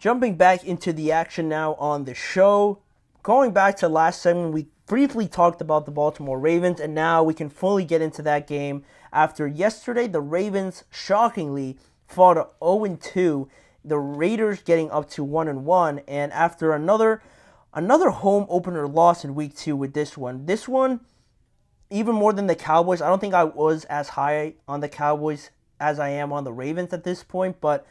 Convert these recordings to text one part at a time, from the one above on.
Jumping back into the action now on the show. Going back to last segment, we briefly talked about the Baltimore Ravens, and now we can fully get into that game. After yesterday, the Ravens shockingly fought to 0-2, the Raiders getting up to 1-1, and after another home opener loss in week 2 with this one. This one, even more than the Cowboys, I don't think I was as high on the Cowboys as I am on the Ravens at this point, but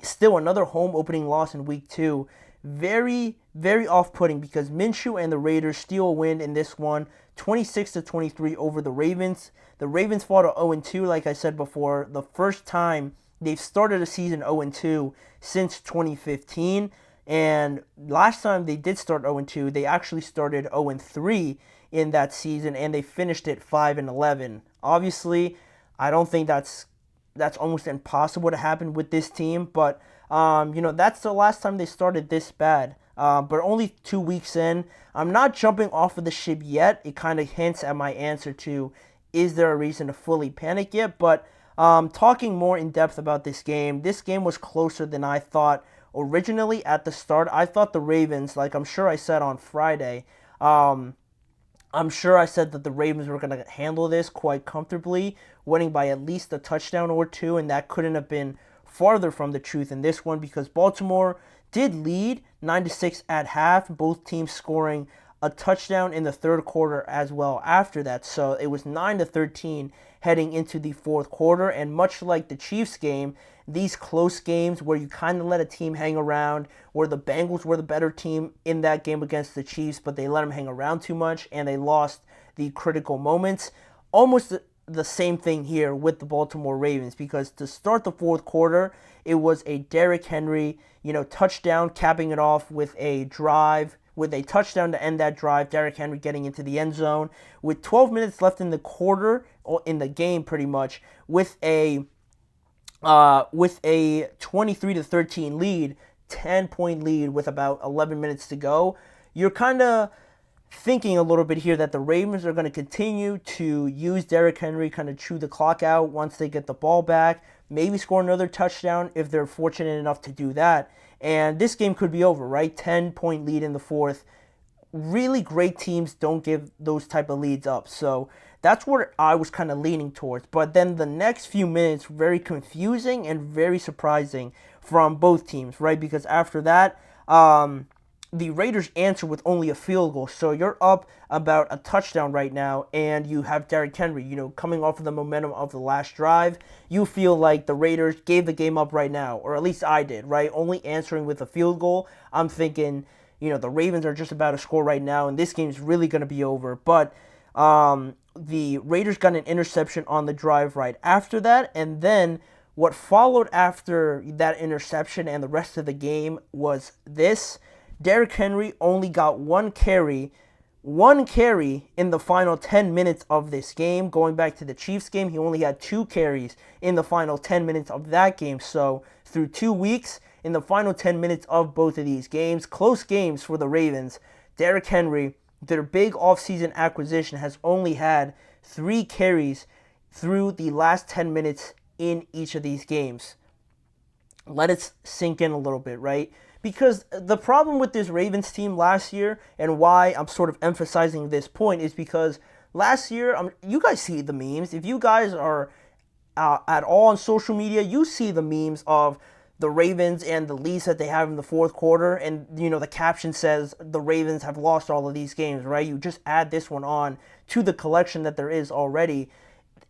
still another home opening loss in week 2. Very, very off-putting because Minshew and the Raiders steal a win in this one, 26-23 over the Ravens. The Ravens fought a 0-2, like I said before, the first time they've started a season 0-2 since 2015. And last time they did start 0-2, they actually started 0-3 in that season, and they finished it 5-11. Obviously, I don't think that's almost impossible to happen with this team, but that's the last time they started this bad. But only 2 weeks in. I'm not jumping off of the ship yet. It kind of hints at my answer to, is there a reason to fully panic yet? But talking more in depth about this game was closer than I thought originally at the start. I thought the Ravens, like I'm sure I said on Friday, I'm sure I said that the Ravens were going to handle this quite comfortably, winning by at least a touchdown or two, and that couldn't have been farther from the truth in this one because Baltimore did lead 9-6 at half, both teams scoring a touchdown in the third quarter as well after that. So it was 9-13 heading into the fourth quarter, and much like the Chiefs game, these close games where you kind of let a team hang around, where the Bengals were the better team in that game against the Chiefs, but they let them hang around too much and they lost the critical moments. Almost the same thing here with the Baltimore Ravens, because to start the fourth quarter, it was a Derrick Henry, touchdown, capping it off with a drive, with a touchdown to end that drive, Derrick Henry getting into the end zone with 12 minutes left in the quarter, or in the game pretty much, with a 23-13 lead, 10-point lead with about 11 minutes to go. You're kind of thinking a little bit here that the Ravens are going to continue to use Derrick Henry, kind of chew the clock out once they get the ball back, maybe score another touchdown if they're fortunate enough to do that. And this game could be over, right? 10-point lead in the fourth. Really great teams don't give those type of leads up. So that's what I was kind of leaning towards. But then the next few minutes, very confusing and very surprising from both teams, right? Because after that, the Raiders answer with only a field goal. So you're up about a touchdown right now, and you have Derrick Henry, coming off of the momentum of the last drive. You feel like the Raiders gave the game up right now, or at least I did, right? Only answering with a field goal. I'm thinking, the Ravens are just about to score right now, and this game is really going to be over. But the Raiders got an interception on the drive right after that, and then what followed after that interception and the rest of the game was this. Derrick Henry only got one carry in the final 10 minutes of this game. Going back to the Chiefs game, he only had 2 carries in the final 10 minutes of that game. So through 2 weeks, in the final 10 minutes of both of these games, close games for the Ravens, Derrick Henry, their big offseason acquisition, has only had 3 carries through the last 10 minutes in each of these games. Let it sink in a little bit, right? Because the problem with this Ravens team last year, and why I'm sort of emphasizing this point, is because last year, you guys see the memes. If you guys are at all on social media, you see the memes of the Ravens and the leads that they have in the fourth quarter, and the caption says the Ravens have lost all of these games, right? You just add this one on to the collection that there is already.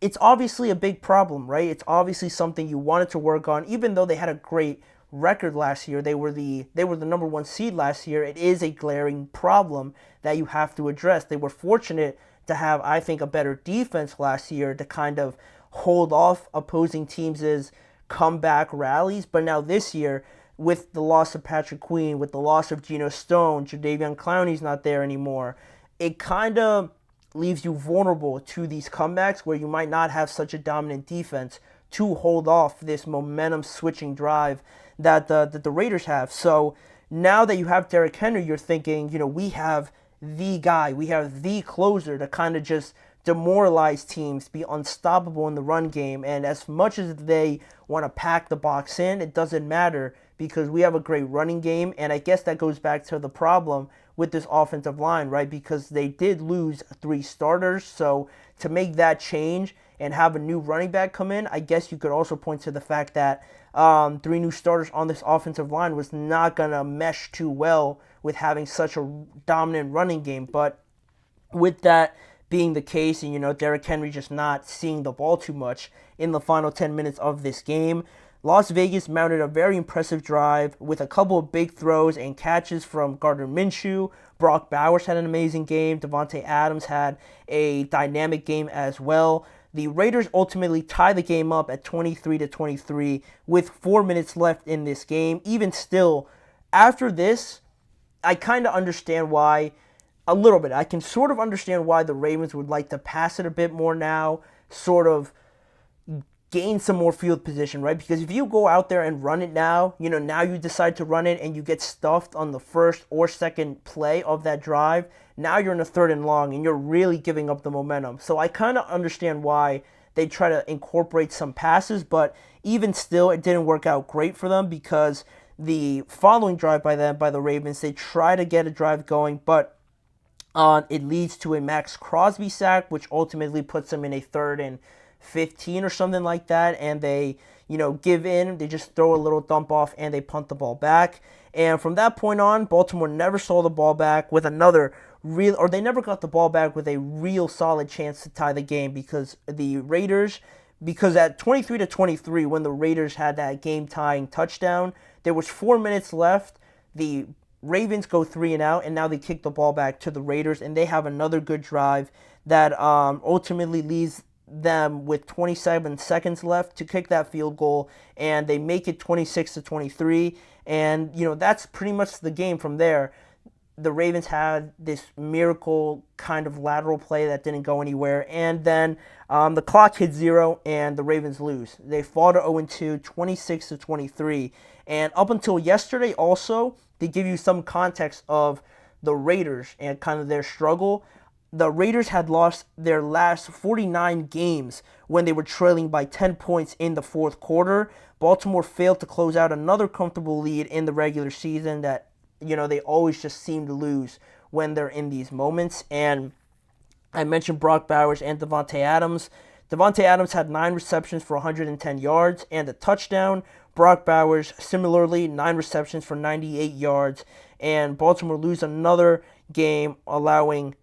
It's obviously a big problem, right? It's obviously something you wanted to work on, even though they had a great record last year. They were the number 1 seed last year. It is a glaring problem that you have to address. They were fortunate to have, I think, a better defense last year to kind of hold off opposing teams' comeback rallies. But now this year, with the loss of Patrick Queen, with the loss of Geno Stone, Jadeveon Clowney's not there anymore, it kind of leaves you vulnerable to these comebacks where you might not have such a dominant defense to hold off this momentum switching drive that the Raiders have. So now that you have Derrick Henry, you're thinking, we have the guy, we have the closer to kind of just demoralize teams, be unstoppable in the run game. And as much as they want to pack the box in, it doesn't matter because we have a great running game. And I guess that goes back to the problem with this offensive line, right? Because they did lose 3 starters. So to make that change and have a new running back come in, I guess you could also point to the fact that 3 new starters on this offensive line was not going to mesh too well with having such a dominant running game. But with that being the case, and Derrick Henry just not seeing the ball too much in the final 10 minutes of this game, Las Vegas mounted a very impressive drive with a couple of big throws and catches from Gardner Minshew. Brock Bowers had an amazing game. Davante Adams had a dynamic game as well. The Raiders ultimately tie the game up at 23-23 with 4 minutes left in this game. Even still, after this, I kind of understand why. A little bit. I can sort of understand why the Ravens would like to pass it a bit more now, sort of gain some more field position, right? Because if you go out there and run it now, now you decide to run it and you get stuffed on the first or second play of that drive, now you're in a 3rd and long and you're really giving up the momentum. So I kind of understand why they try to incorporate some passes, but even still, it didn't work out great for them because the following drive by the Ravens, they try to get a drive going, but it leads to a Max Crosby sack, which ultimately puts them in a 3rd and 15 or something like that. And they, give in. They just throw a little dump off and they punt the ball back. And from that point on, Baltimore never saw the ball back with they never got the ball back with a real solid chance to tie the game because at 23-23, when the Raiders had that game-tying touchdown, there was 4 minutes left. The Ravens go 3 and out, and now they kick the ball back to the Raiders, and they have another good drive that ultimately leaves them with 27 seconds left to kick that field goal, and they make it 26-23, and that's pretty much the game from there. The Ravens had this miracle kind of lateral play that didn't go anywhere, and then the clock hit 0, and the Ravens lose. They fall to 0-2, 26-23, and up until yesterday also, to give you some context of the Raiders and kind of their struggle, the Raiders had lost their last 49 games when they were trailing by 10 points in the 4th quarter. Baltimore failed to close out another comfortable lead in the regular season that, they always just seem to lose when they're in these moments. And I mentioned Brock Bowers and Davante Adams. Davante Adams had 9 receptions for 110 yards and a touchdown. Brock Bowers, similarly, 9 receptions for 98 yards. And Baltimore lose another game, allowing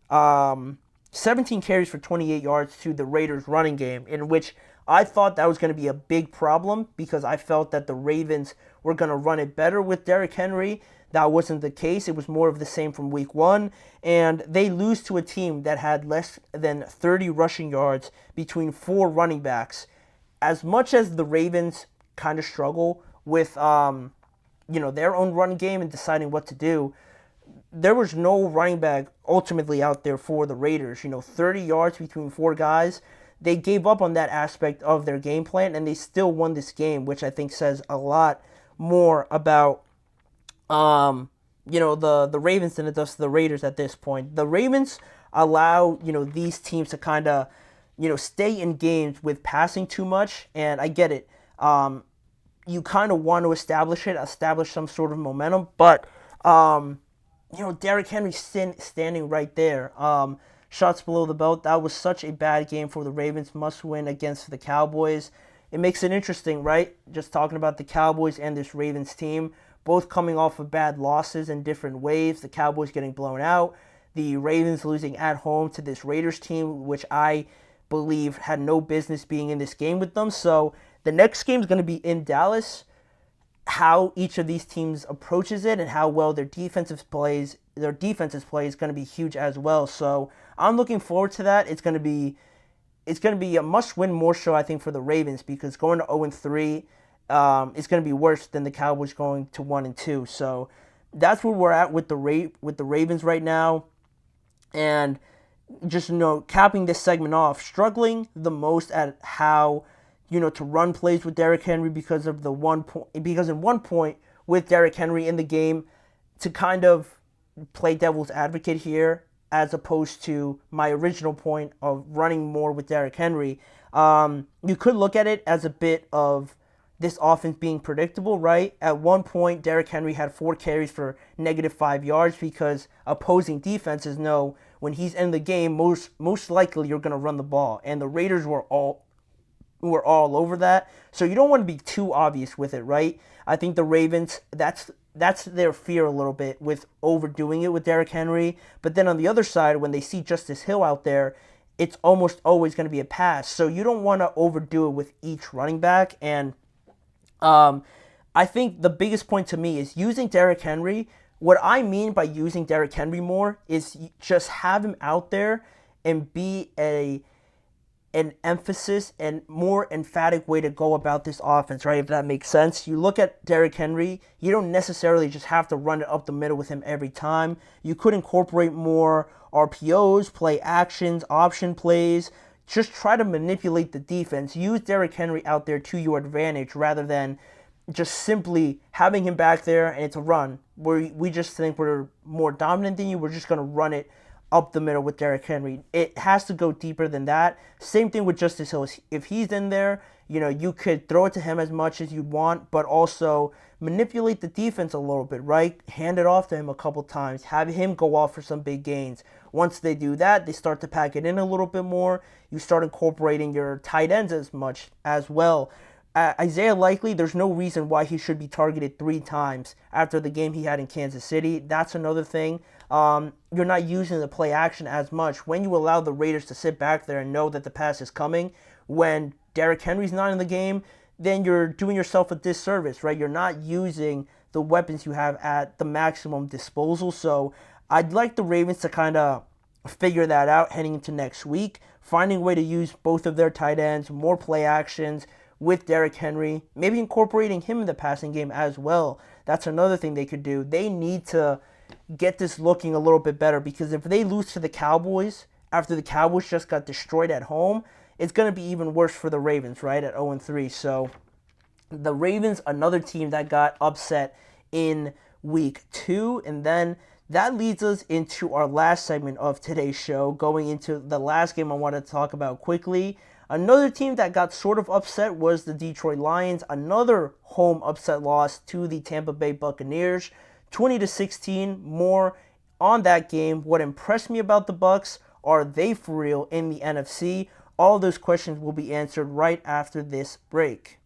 17 carries for 28 yards to the Raiders' running game, in which I thought that was going to be a big problem because I felt that the Ravens were going to run it better with Derrick Henry. That wasn't the case. It was more of the same from week 1. And they lose to a team that had less than 30 rushing yards between 4 running backs. As much as the Ravens kind of struggle with their own run game and deciding what to do, there was no running back ultimately out there for the Raiders. 30 yards between 4 guys. They gave up on that aspect of their game plan, and they still won this game, which I think says a lot more about the Ravens than it does to the Raiders at this point. The Ravens allow these teams to kind of stay in games with passing too much, and I get it. You kind of want to establish some sort of momentum, but Derrick Henry standing right there. Shots below the belt. That was such a bad game for the Ravens. Must win against the Cowboys. It makes it interesting, right? Just talking about the Cowboys and this Ravens team, both coming off of bad losses in different waves. The Cowboys getting blown out. The Ravens losing at home to this Raiders team, which I believe had no business being in this game with them. So the next game is going to be in Dallas. How each of these teams approaches it and how well their defenses play is going to be huge as well. So I'm looking forward to that. It's going to be a must-win more so, I think, for the Ravens, because going to 0-3 is going to be worse than the Cowboys going to 1-2. So that's where we're at with the Ravens right now. And just capping this segment off, struggling the most at how to run plays with Derrick Henry because in one point with Derrick Henry in the game, to kind of play devil's advocate here, as opposed to my original point of running more with Derrick Henry. You could look at it as a bit of this offense being predictable, right? At one point, Derrick Henry had 4 carries for -5 yards because opposing defenses know when he's in the game, most likely you're going to run the ball, and the Raiders were all over that. So you don't want to be too obvious with it, right? I think the Ravens, that's their fear a little bit with overdoing it with Derrick Henry. But then on the other side, when they see Justice Hill out there, it's almost always going to be a pass. So you don't want to overdo it with each running back. And I think the biggest point to me is using Derrick Henry. What I mean by using Derrick Henry more is just have him out there and be an emphasis and more emphatic way to go about this offense, right? If that makes sense. You look at Derrick Henry, you don't necessarily just have to run it up the middle with him every time. You could incorporate more RPOs, play actions, option plays. Just try to manipulate the defense. Use Derrick Henry out there to your advantage rather than just simply having him back there and it's a run where we just think we're more dominant than you. We're just going to run it up the middle with Derrick Henry. It has to go deeper than that. Same thing with Justice Hill. If he's in there, you could throw it to him as much as you'd want, but also manipulate the defense a little bit, right? Hand it off to him a couple times. Have him go off for some big gains. Once they do that, they start to pack it in a little bit more. You start incorporating your tight ends as much as well. Isaiah Likely, there's no reason why he should be targeted 3 times after the game he had in Kansas City. That's another thing. You're not using the play action as much when you allow the Raiders to sit back there and know that the pass is coming. When Derrick Henry's not in the game, then you're doing yourself a disservice, right? You're not using the weapons you have at the maximum disposal. So I'd like the Ravens to kind of figure that out heading into next week, finding a way to use both of their tight ends, more play actions with Derrick Henry, maybe incorporating him in the passing game as well. That's another thing they could do. They need to get this looking a little bit better because if they lose to the Cowboys after the Cowboys just got destroyed at home, it's going to be even worse for the Ravens, right, at 0-3. So the Ravens, another team that got upset in week 2, and then that leads us into our last segment of today's show, going into the last game I want to talk about quickly. Another team that got sort of upset was the Detroit Lions. Another home upset loss to the Tampa Bay Buccaneers, 20-16. More on that game. What impressed me about the Bucs? Are they for real in the NFC? All those questions will be answered right after this break.